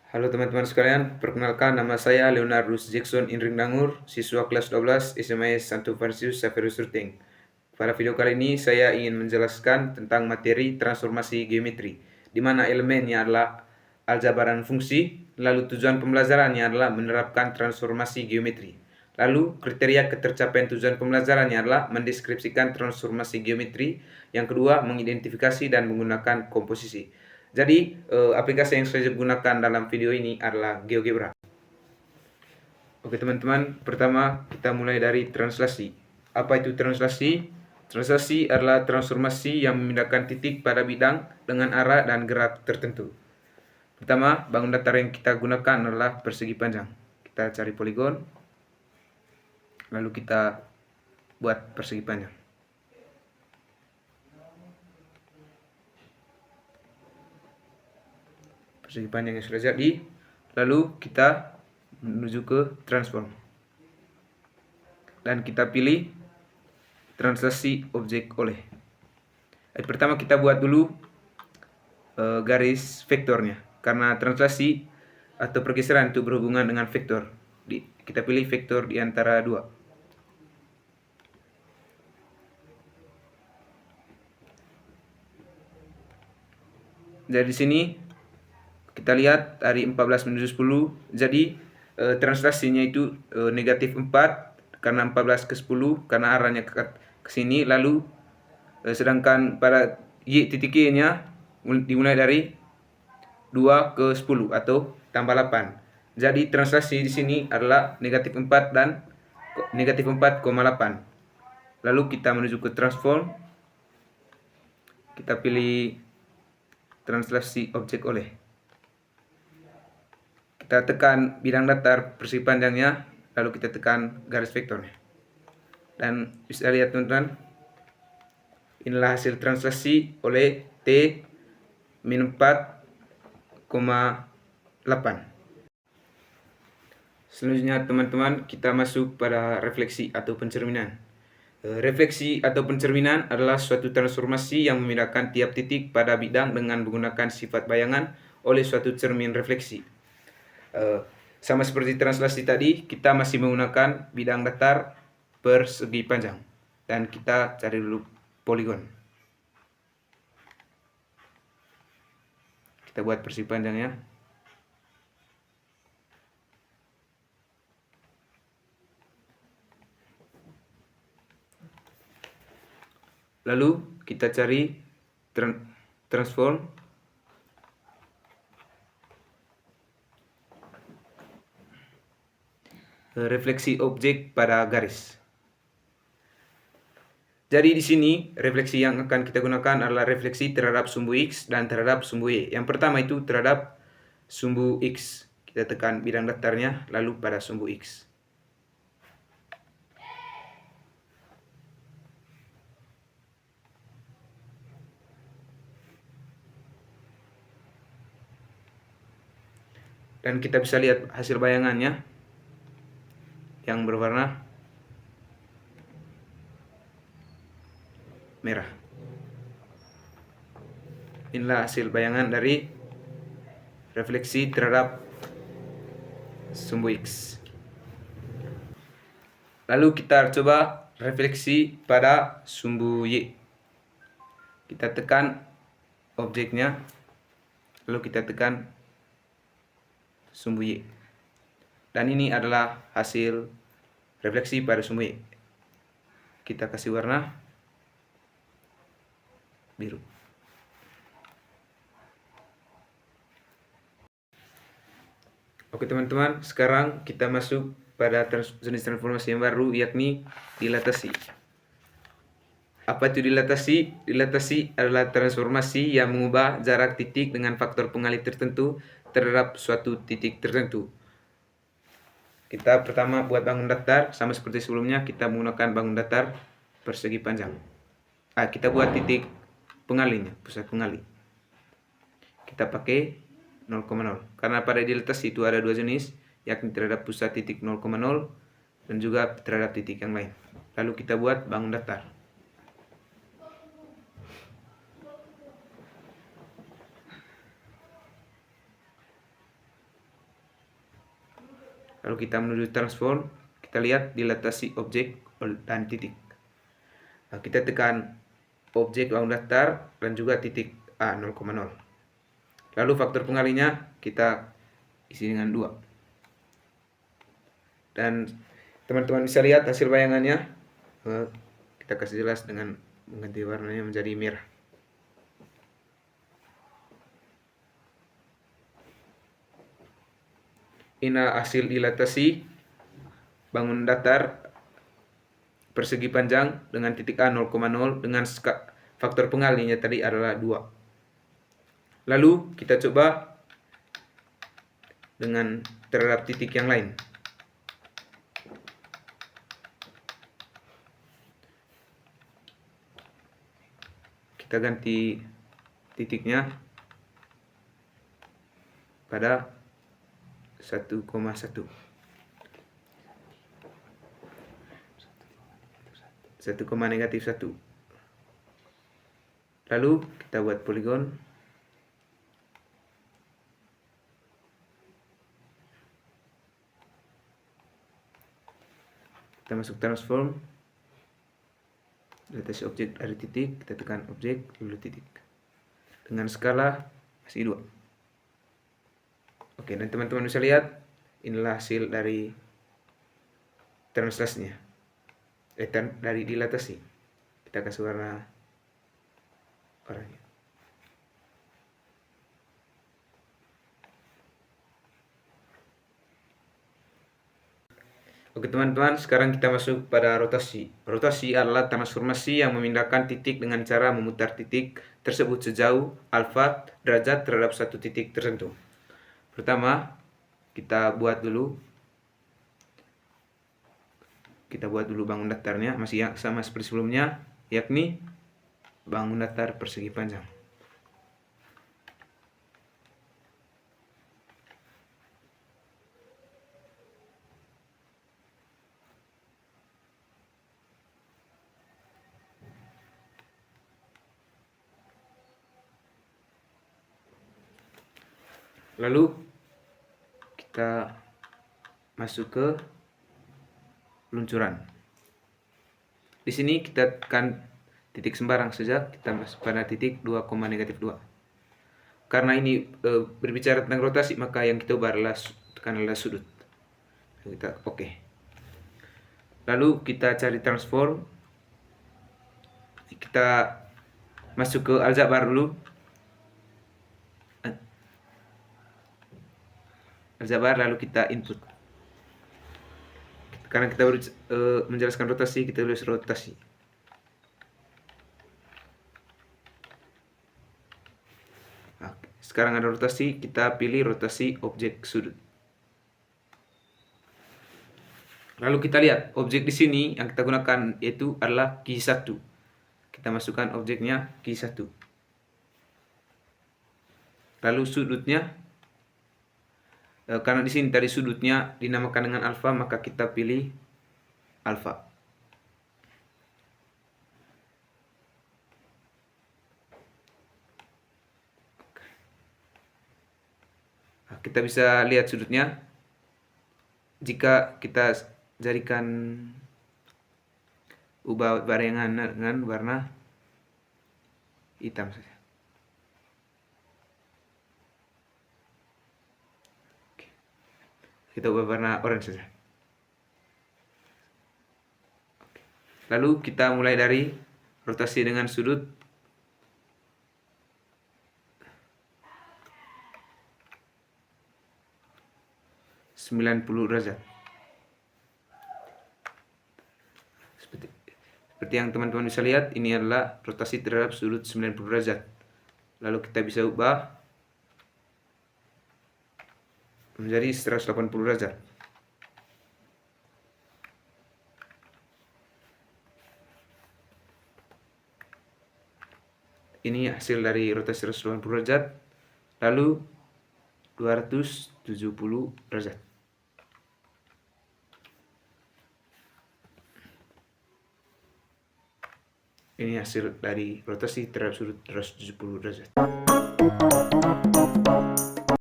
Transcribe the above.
Halo teman-teman sekalian, perkenalkan nama saya Leonardus Jackson Indring Dangur, siswa kelas 12 SMA Santo Farsius Severus Ruting. Pada video kali ini saya ingin menjelaskan tentang materi transformasi geometri, di mana elemennya adalah aljabar dan fungsi, lalu tujuan pembelajarannya adalah menerapkan transformasi geometri. Lalu kriteria ketercapaian tujuan pembelajarannya adalah mendeskripsikan transformasi geometri, yang kedua mengidentifikasi dan menggunakan komposisi. Jadi aplikasi yang saya gunakan dalam video ini adalah GeoGebra. Oke teman-teman, pertama kita mulai dari translasi. Apa itu translasi? Translasi adalah transformasi yang memindahkan titik pada bidang dengan arah dan gerak tertentu. Pertama, bangun datar yang kita gunakan adalah persegi panjang. Kita cari poligon, lalu kita buat persegi panjang. Persegi panjang yang sudah jadi, lalu kita menuju ke transform. Dan kita pilih translasi objek oleh. Pertama kita buat dulu garis vektornya, karena translasi atau pergeseran itu berhubungan dengan vektor. Kita pilih vektor di antara dua. Jadi di sini kita lihat dari 14 menuju 10. Jadi translasinya itu negatif 4 karena 14 ke 10 karena arahnya ke sini. Lalu sedangkan pada Y titik Y nya dimulai dari 2 ke 10 atau tambah 8. Jadi translasi di sini adalah negatif 4 dan negatif 4,8. Lalu kita menuju ke transform. Kita pilih translasi objek oleh. Kita tekan bidang datar persegi panjangnya, lalu kita tekan garis vektornya. Dan bisa lihat teman-teman, inilah hasil translasi oleh T min 4,8. Selanjutnya teman-teman, kita masuk pada refleksi atau pencerminan. Refleksi atau pencerminan adalah suatu transformasi yang memindahkan tiap titik pada bidang dengan menggunakan sifat bayangan oleh suatu cermin refleksi. Sama seperti translasi tadi, kita masih menggunakan bidang datar persegi panjang. Dan kita cari dulu poligon. Kita buat persegi panjangnya. Lalu kita cari transform. Refleksi objek pada garis. Jadi di sini refleksi yang akan kita gunakan adalah refleksi terhadap sumbu X dan terhadap sumbu Y. Yang pertama itu terhadap sumbu X. Kita tekan bidang datarnya lalu pada sumbu X. Dan kita bisa lihat hasil bayangannya yang berwarna merah. Inilah hasil bayangan dari refleksi terhadap sumbu X. Lalu kita coba refleksi pada sumbu Y. Kita tekan objeknya, lalu kita tekan sumbu Y. Dan ini adalah hasil refleksi pada sumbu Y. Kita kasih warna biru. Oke teman-teman, sekarang kita masuk pada jenis transformasi yang baru, yakni dilatasi. Apa itu dilatasi? Dilatasi adalah transformasi yang mengubah jarak titik dengan faktor pengalih tertentu terhadap suatu titik tertentu. Kita pertama buat bangun datar, sama seperti sebelumnya kita menggunakan bangun datar persegi panjang. Kita buat titik pengalihnya, pusat pengalih. Kita pakai 0,0. Karena pada dilatasi itu ada dua jenis, yakni terhadap pusat titik 0,0 dan juga terhadap titik yang lain. Lalu kita buat bangun datar. Kalau kita menuju transform, kita lihat dilatasi objek dan titik. Nah, kita tekan objek bangun datar dan juga titik A 0,0. Lalu faktor pengalinya kita isi dengan 2. Dan teman-teman bisa lihat hasil bayangannya. Kita kasih jelas dengan mengganti warnanya menjadi merah. Ini hasil dilatasi bangun datar persegi panjang dengan titik A 0,0 dengan faktor pengalinya tadi adalah 2. Lalu kita coba dengan terhadap titik yang lain. Kita ganti titiknya pada 1,1. 1,-1. Lalu kita buat poligon. Kita masuk transform. Deteksi objek dari titik, kita tekan objek lalu titik. Dengan skala masih 2. Oke, dan teman-teman bisa lihat inilah hasil dari translasinya. Dari dilatasi. Kita kasih warna oranye. Oke teman-teman, sekarang kita masuk pada rotasi. Rotasi adalah transformasi yang memindahkan titik dengan cara memutar titik tersebut sejauh alfa derajat terhadap satu titik tertentu. Pertama, kita buat dulu bangun datarnya, masih sama seperti sebelumnya, yakni bangun datar persegi panjang. Lalu kita masuk ke luncuran. Di sini kita tekan titik sembarang saja, kita masuk pada titik 2,-2. Karena ini berbicara tentang rotasi, maka yang kita ubah adalah tekanlah sudut. Kita oke. Lalu kita cari transform. Kita masuk ke aljabar dulu. Aljabar lalu kita input. Karena kita baru menjelaskan rotasi, kita tulis rotasi. Nah, sekarang ada rotasi, kita pilih rotasi objek sudut. Lalu kita lihat objek di sini yang kita gunakan yaitu adalah Q1. Kita masukkan objeknya Q1. Lalu sudutnya, karena di sini tadi sudutnya dinamakan dengan alfa, maka kita pilih alfa. Nah, kita bisa lihat sudutnya. Jika kita jadikan ubah barengan dengan warna hitam saja. Kita ubah warna orange saja. Lalu kita mulai dari rotasi dengan sudut 90 derajat. Seperti yang teman-teman bisa lihat, ini adalah rotasi terhadap sudut 90 derajat. Lalu kita bisa ubah menjadi 180 derajat. Ini hasil dari rotasi 180 derajat. Lalu 270 derajat. Ini hasil dari rotasi terhadap sudut 170 derajat.